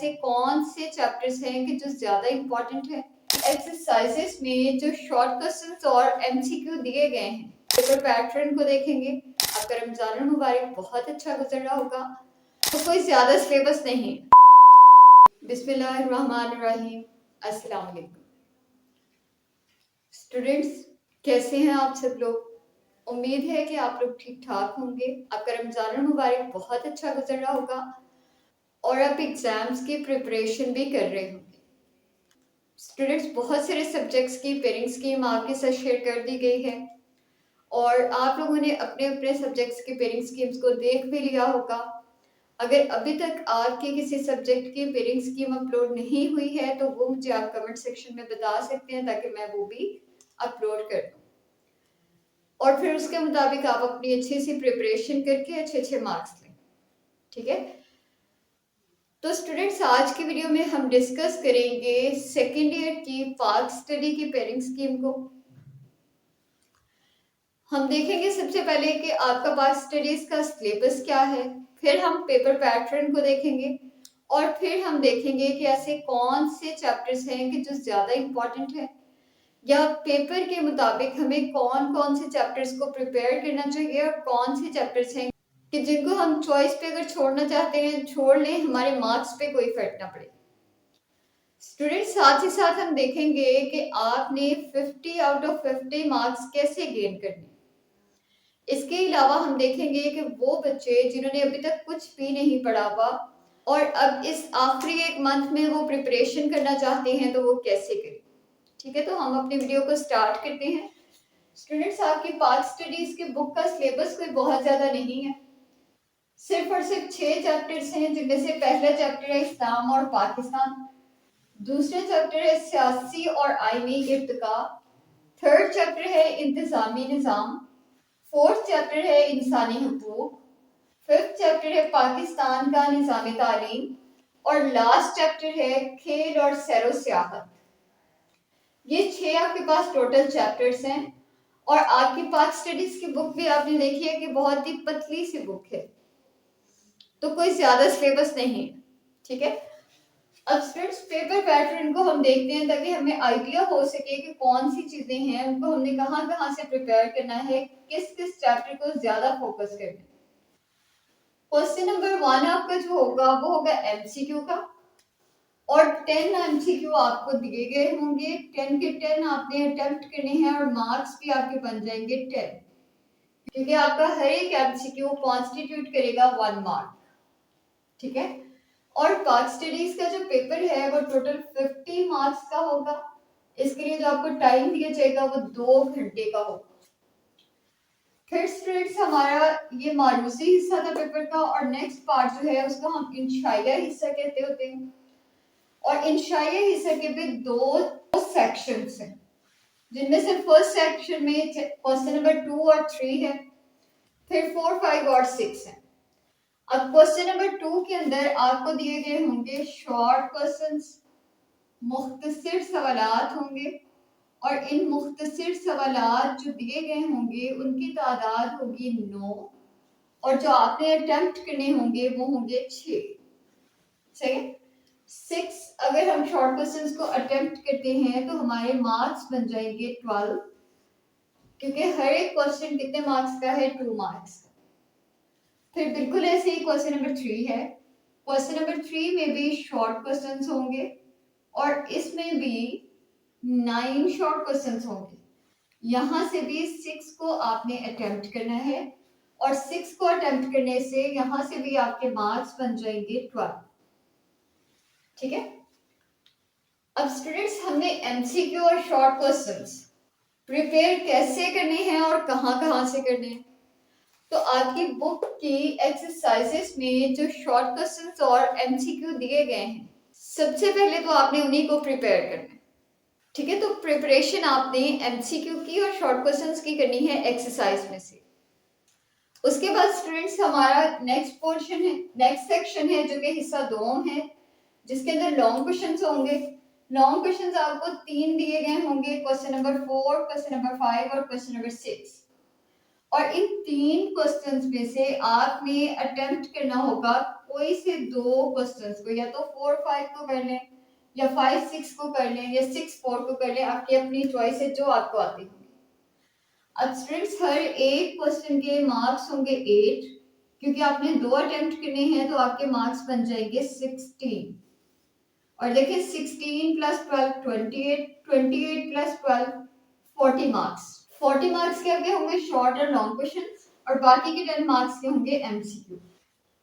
ऐसे कौन से चैप्टर्स हैं कि जो ज़्यादा इम्पोर्टेंट है। एक्सरसाइजेस में जो शॉर्ट क्वेश्चंस और एमसीक्यू दिए गए हैं, पेपर पैटर्न को देखेंगे। आपका रमजान मुबारक बहुत अच्छा गुजर रहा होगा, तो कोई ज़्यादा सिलेबस नहीं। बिस्मिल्लाहिर्रहमानिर्रहीम, अस्सलाम वालेकुम स्टूडेंट्स, कैसे हैं आप सब लोग। उम्मीद है कि आप लोग ठीक ठाक होंगे। आपका रमजान मुबारक बहुत अच्छा गुजर रहा होगा और आप एग्जाम्स की प्रिपरेशन भी कर रहे होंगे। स्टूडेंट्स, बहुत सारे सब्जेक्ट्स की पेयरिंग स्कीम आपके साथ शेयर कर दी गई है और आप लोगों ने अपने अपने सब्जेक्ट्स की पेयरिंग स्कीम्स को देख भी लिया होगा। अगर अभी तक आपके किसी सब्जेक्ट की पेयरिंग स्कीम अपलोड नहीं हुई है तो वो मुझे आप कमेंट सेक्शन में बता सकते हैं ताकि मैं वो भी अपलोड कर दूँ और फिर उसके मुताबिक आप अपनी अच्छी सी प्रिपरेशन करके अच्छे अच्छे मार्क्स लें। ठीक है, तो स्टूडेंट्स, आज की वीडियो में हम डिस्कस करेंगे सेकेंड ईयर की पार्क स्टडी की पेयरिंग स्कीम को। हम देखेंगे सबसे पहले कि आपका पार्क स्टडीज का सिलेबस क्या है, फिर हम पेपर पैटर्न को देखेंगे और फिर हम देखेंगे कि ऐसे कौन से चैप्टर्स हैं कि जो ज़्यादा इम्पोर्टेंट है या पेपर के मुताबिक हमें कौन कौन से चैप्टर्स को प्रिपेयर करना चाहिए और कौन से चैप्टर्स हैं कि जिनको हम चॉइस पे अगर छोड़ना चाहते हैं छोड़ लें, हमारे मार्क्स पे कोई फर्क ना पड़े। स्टूडेंट, साथ ही साथ हम देखेंगे कि आपने 50 आउट ऑफ 50 मार्क्स कैसे गेन करने। इसके अलावा हम देखेंगे कि वो बच्चे जिन्होंने अभी तक कुछ भी नहीं पढ़ा हुआ और अब इस आखिरी एक मंथ में वो प्रिपरेशन करना चाहते हैं तो वो कैसे करें। ठीक है, तो हम अपनी वीडियो को स्टार्ट करते हैं। स्टूडेंट्स, आपकी पार्क स्टडीज की बुक का सिलेबस कोई बहुत ज्यादा नहीं है, सिर्फ और सिर्फ 6 चैप्टर्स हैं, जिनमें से पहला चैप्टर है इस्लाम और पाकिस्तान, दूसरा चैप्टर है सियासी और आईनी इर्तिका, थर्ड चैप्टर है इंतजामी निज़ाम, फोर्थ चैप्टर है इंसानी हुकूक, फिफ्थ चैप्टर है पाकिस्तान का निज़ाम तालीम और लास्ट चैप्टर है खेल और सैरो सियाहत। ये 6 आपके पास टोटल चैप्टर्स हैं और आपकी पार्क स्टडीज की बुक भी आपने देखी है कि बहुत ही पतली सी बुक है, तो कोई ज्यादा सिलेबस नहीं है। ठीक है, अब स्टूडेंट्स, पेपर पैटर्न को हम देखते हैं ताकि हमें आइडिया हो सके कि कौन सी चीजें हैं उनको हमने कहाँ कहाँ से प्रिपेयर करना है, किस किस चैप्टर को ज्यादा फोकस करना है। क्वेश्चन नंबर 1 आपका जो होगा वो होगा एमसीक्यू का और 10 एमसीक्यू आपको दिए गए होंगे। 10 के 10 आपने अटेम्प्ट करने हैं और मार्क्स भी आपके बन जाएंगे 10, क्योंकि आपका हर एक एमसीक्यू कॉन्स्टिट्यूट करेगा 1 मार्क। ठीक है, और पार्क स्टडीज का जो पेपर है वो टोटल 50 मार्क्स का होगा। इसके लिए जो आपको टाइम दिया जाएगा वो 2 घंटे का होगा। फिर स्टूडेंट्स, हमारा ये मारूसी हिस्सा था पेपर का और नेक्स्ट पार्ट जो है उसको हम इंशाइया हिस्सा कहते होते हैं और इंशाइया हिस्से के भी 2 सेक्शंस हैं, जिनमें से फर्स्ट सेक्शन में क्वेश्चन नंबर 2 और 3 है, फिर 4, 5 और 6 है। अब क्वेश्चन नंबर 2 के अंदर आपको दिए गए होंगे शॉर्ट क्वेश्चंस, मुख्तसर सवालात होंगे और इन मुख्तसर सवालात जो दिए गए होंगे उनकी तादाद होगी 9 और जो आपने अटेम्प्ट करने होंगे वो होंगे 6। सही है, 6 अगर हम शॉर्ट क्वेश्चंस को अटेम्प्ट करते हैं तो हमारे मार्क्स बन जाएंगे 12, क्योंकि हर एक क्वेश्चन कितने मार्क्स का है, 2 मार्क्स का। फिर बिल्कुल ऐसे ही क्वेश्चन नंबर 3 है। क्वेश्चन नंबर 3 में भी शॉर्ट क्वेश्चंस होंगे और इसमें भी 9 शॉर्ट क्वेश्चंस होंगे। यहाँ से भी 6 को आपने अटेम्प्ट करना है और 6 को अटेम्प्ट करने से यहाँ से भी आपके मार्क्स बन जाएंगे 12। ठीक है, अब स्टूडेंट्स, हमने एमसीक्यू और शॉर्ट क्वेश्चंस प्रिपेयर कैसे करने हैं और कहाँ कहाँ से करने हैं। तो आपकी बुक की एक्सरसाइजेस में जो शॉर्ट क्वेश्चंस और एमसीक्यू दिए गए हैं, सबसे पहले तो आपने उन्हीं को प्रिपेयर करना है। ठीक है, तो प्रिपरेशन आपने एमसीक्यू की और शॉर्ट क्वेश्चंस की करनी है एक्सरसाइज में से। उसके बाद स्टूडेंट्स, हमारा नेक्स्ट पोर्शन है, नेक्स्ट सेक्शन है जो कि हिस्सा 2 है, जिसके अंदर लॉन्ग क्वेश्चंस होंगे। लॉन्ग क्वेश्चंस आपको 3 दिए गए होंगे, क्वेश्चन नंबर 4, क्वेश्चन नंबर 5 और क्वेश्चन नंबर 6 और इन 3 क्वेश्चंस में से आपने अटेम्प्ट करना होगा कोई से दो क्वेश्चंस को या तो 4-5 को कर लें या 5-6 को कर लें या 6-4 को कर लें, आपकी अपनी चॉइस है जो आपको आती होगी। अब स्टूडेंट्स हर एक क्वेश्चन के मार्क्स होंगे 8, क्योंकि आपने 2 अटेम्प्ट करने हैं तो आपके मार्क्स बन जाएंगे 16। और देखिए 16 प्लस 12 28, 28 प्लस 12 40 मार्क्स। 40 मार्क्स के आपके होंगे शॉर्ट और लॉन्ग क्वेश्चन और बाकी के 10 मार्क्स के होंगे एमसीक्यू।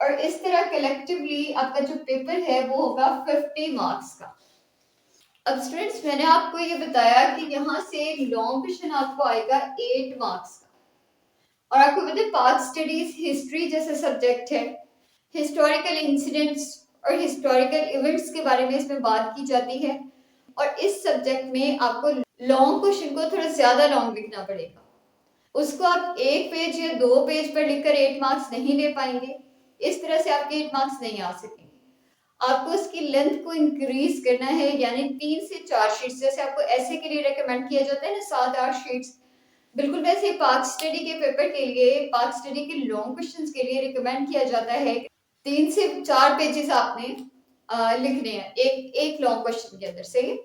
और इस तरह कलेक्टिवली आपका जो पेपर है वो होगा 50 मार्क्स का। अब स्टूडेंट्स मैंने आपको ये बताया कि यहाँ से लॉन्ग क्वेश्चन आपको आएगा 8 मार्क्स का। और आपको पता है पाथ स्टडीज हिस्ट्री जैसा सब्जेक्ट है, हिस्टोरिकल इंसिडेंट्स और हिस्टोरिकल इवेंट्स के बारे में इसमें बात की जाती है। और इस सब्जेक्ट में आपको लॉन्ग क्वेश्चन को थोड़ा ज्यादा लॉन्ग लिखना पड़ेगा। उसको आप 1 पेज या 2 पेज पर लिखकर 8 मार्क्स नहीं ले पाएंगे। इस तरह से आपके 8 मार्क्स नहीं आ सकेंगे। आपको इसकी लेंथ को इंक्रीज करना है, यानी 3 से 4 शीट्स, जैसे आपको ऐसे के लिए रेकमेंड किया जाता है ना 7-8 शीट्स, बिल्कुल वैसे पाथ स्टडी के पेपर के लिए, पाथ स्टडी के लॉन्ग क्वेश्चंस के लिए रिकमेंड किया जाता है 3 से 4 पेजेस आपने लिखने हैं एक लॉन्ग क्वेश्चन के अंदर से।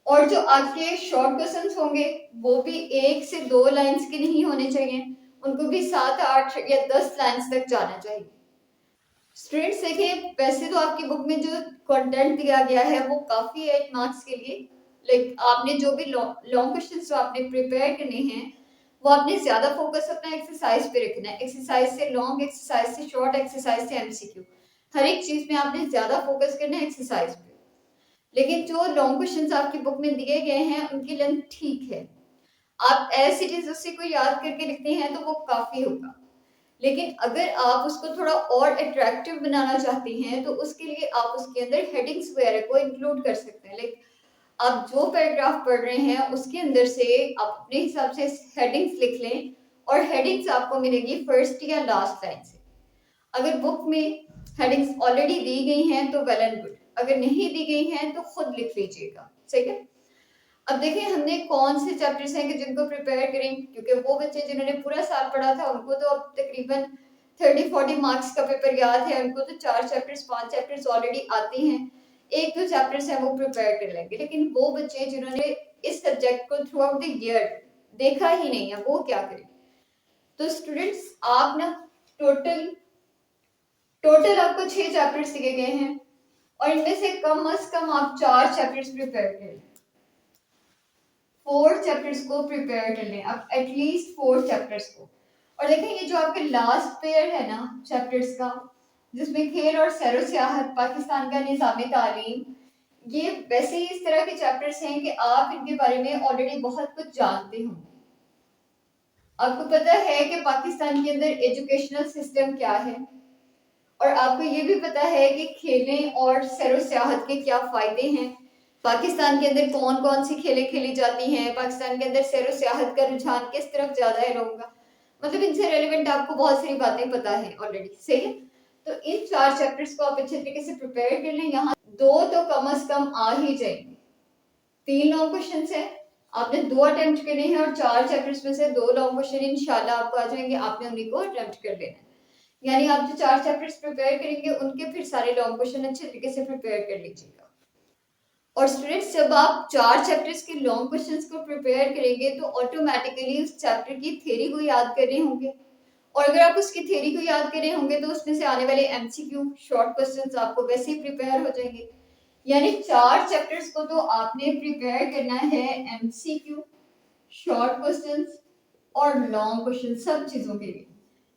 और जो आपके शॉर्ट क्वेश्चंस होंगे वो भी 1 से 2 लाइंस के नहीं होने चाहिए, उनको भी 7-8 या 10 लाइंस तक जाना चाहिए। स्टूडेंट्स देखिए वैसे तो आपकी बुक में जो कंटेंट दिया गया है वो काफी है 8 मार्क्स के लिए, लाइक आपने जो भी लॉन्ग क्वेश्चंस जो आपने प्रिपेयर करने हैं वो आपने ज्यादा फोकस अपना एक्सरसाइज पे रखना है। एक्सरसाइज से लॉन्ग, एक्सरसाइज से शॉर्ट, एक्सरसाइज से एमसीक्यू, हर एक चीज में आपने ज्यादा फोकस करना है एक्सरसाइज पे। लेकिन जो लॉन्ग क्वेश्चंस आपकी बुक में दिए गए हैं उनकी लेंथ ठीक है, आप एज इट इज उसी को याद करके लिखते हैं तो वो काफी होगा। लेकिन अगर आप उसको थोड़ा और अट्रैक्टिव बनाना चाहते हैं तो उसके लिए आप उसके अंदर हेडिंग्स वगैरह को इंक्लूड कर सकते हैं। लाइक आप जो पैराग्राफ पढ़ रहे हैं उसके अंदर से आप अपने हिसाब से हेडिंग्स लिख लें और हेडिंग्स आपको मिलेगी फर्स्ट या लास्ट लाइन से। अगर बुक में हेडिंग्स ऑलरेडी दी गई हैं तो वेल एंड गुड, अगर नहीं दी गई हैं तो खुद लिख लीजिएगा, सही है। अब देखें हमने कौन से चैप्टर्स हैं कि जिनको प्रिपेयर करें, क्योंकि वो बच्चे जिन्होंने पूरा साल पढ़ा था उनको तो अब तकरीबन 30-40 मार्क्स का पेपर याद है, उनको तो 4 चैप्टर्स 5 चैप्टर्स ऑलरेडी आते हैं, 1-2 चैप्टर्स हैं वो प्रिपेयर कर लेंगे। लेकिन वो बच्चे जिन्होंने इस सब्जेक्ट को थ्रू आउट द ईयर देखा ही नहीं है वो क्या करें। तो स्टूडेंट्स आप ना टोटल आपको 6 चैप्टर्स दिए गए हैं और इनमें से कम से कम आप 4 चैप्टर्स प्रिपेयर कर लें, 4 चैप्टर्स को प्रिपेयर कर लें आप, एटलीस्ट 4 चैप्टर्स को। और देखें ये जो आपके लास्ट पेयर है ना चैप्टर्स का, जिसमें खेल और सैरो सियाहत, पाकिस्तान का निज़ाम तालीम, ये वैसे ही इस तरह के चैप्टर्स हैं कि आप इनके बारे में ऑलरेडी बहुत कुछ जानते होंगे। आपको पता है कि पाकिस्तान के अंदर एजुकेशनल सिस्टम क्या है और आपको ये भी पता है कि खेलने और सैरो सियाहत के क्या फायदे हैं, पाकिस्तान के अंदर कौन कौन सी खेलें खेली जाती हैं, पाकिस्तान के अंदर सैरो सियाहत का रुझान किस तरफ ज्यादा है लोगों का, मतलब इनसे रेलिवेंट आपको बहुत सारी बातें पता है ऑलरेडी, सही है। तो इन 4 चैप्टर्स को आप अच्छे तरीके से प्रिपेयर कर लें। यहाँ 2 तो कम से कम आ ही जाएंगे। 3 लॉन्ग क्वेश्चन है, आपने 2 अटेम्प्ट करने हैं और 4 चैप्टर्स में से 2 लॉन्ग क्वेश्चन इंशाल्लाह आपको आ जाएंगे, आपने उन्हीं को अटेम्प्ट कर लेना है। यानी आप जो 4 चैप्टर्स प्रिपेयर करेंगे उनके फिर सारे लॉन्ग क्वेश्चन अच्छे तरीके से प्रिपेयर कर लीजिएगा। और स्टूडेंट्स जब आप 4 चैप्टर्स के लॉन्ग क्वेश्चंस को प्रिपेयर करेंगे तो ऑटोमेटिकली उस चैप्टर की थ्योरी को याद कर रहे होंगे, और अगर आप उसकी थ्योरी को याद कर रहे होंगे तो उसमें से आने वाले एमसीक्यू शॉर्ट क्वेश्चंस आपको वैसे ही प्रिपेयर हो जाएंगे। यानी 4 चैप्टर्स को तो आपने प्रिपेयर करना है एमसीक्यू, शॉर्ट क्वेश्चंस और लॉन्ग क्वेश्चन सब चीजों के लिए।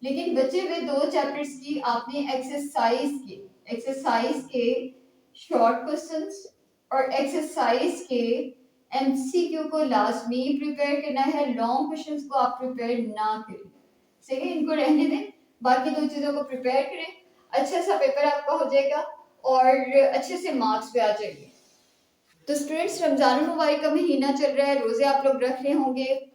लेकिन बचे हुए 2 चैप्टर्स की आपने एक्सरसाइज के शॉर्ट क्वेश्चंस और एक्सरसाइज के एमसीक्यू को लाजमी प्रिपेयर करना है, लॉन्ग क्वेश्चंस को आप प्रिपेयर ना करें, सही है, इनको रहने दें, बाकी 2 चीजों को प्रिपेयर करें, अच्छा सा पेपर आपका हो जाएगा और अच्छे से मार्क्स भी आ जाएंगे। तो स्टूडेंट्स रमजान मुबारक का महीना चल रहा है, रोजे आप लोग रख रहे होंगे,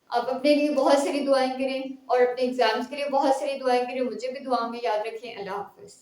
आप अपने लिए बहुत सारी दुआएं करें और अपने एग्जाम्स के लिए बहुत सारी दुआएं करें, मुझे भी दुआ में याद रखें। अल्लाह हाफिज।